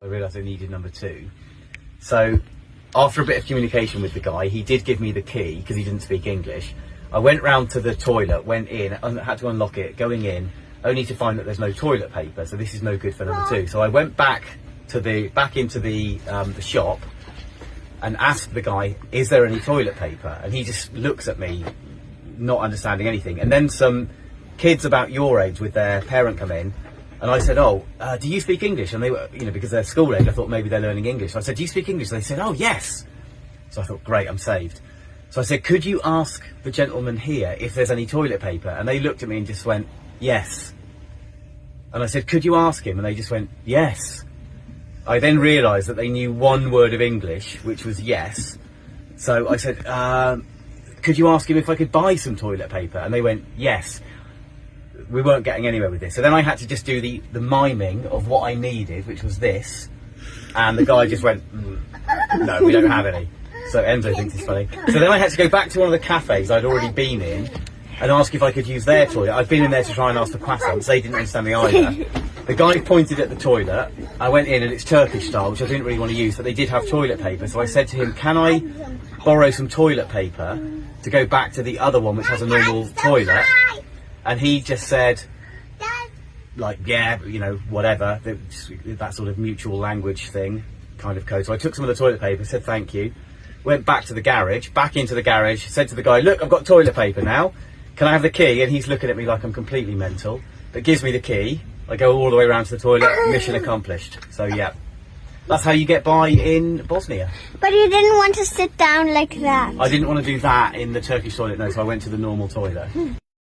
I realised I needed number 2. So after a bit of communication with the guy, he did give me the key because he didn't speak English. I went round to the toilet, went in, had to unlock it, going in, only to find that there's no toilet paper, so this is no good for number 2. So I went back into the shop and asked the guy, is there any toilet paper? And he just looks at me, not understanding anything. And then some kids about your age with their parent come in, and I said, do you speak English? And they were, because they're school age, I thought maybe they're learning English. So I said, do you speak English? And they said, oh yes. So I thought, great, I'm saved. So I said, could you ask the gentleman here if there's any toilet paper? And they looked at me and just went, yes. And I said, could you ask him? And they just went, yes. I then realised that they knew one word of English, which was yes. So I said, could you ask him if I could buy some toilet paper? And they went, yes. We weren't getting anywhere with this. So then I had to just do the miming of what I needed, which was this. And the guy just went, no, we don't have any. So Enzo thinks it's funny. So then I had to go back to one of the cafes I'd already been in and ask if I could use their toilet. I'd been in there to try and ask for croissants. They didn't understand me either. The guy pointed at the toilet. I went in and it's Turkish style, which I didn't really want to use, but they did have toilet paper. So I said to him, can I borrow some toilet paper to go back to the other one, which has a normal toilet? And he just said, like, yeah, whatever, that sort of mutual language thing, kind of code. So I took some of the toilet paper, said thank you, went back to the garage, back into the garage, said to the guy, look, I've got toilet paper now, can I have the key? And he's looking at me like I'm completely mental, but gives me the key. I go all the way around to the toilet, mission accomplished. So yeah, that's how you get by in Bosnia. But you didn't want to sit down like that. I didn't want to do that in the Turkish toilet, no, so I went to the normal toilet.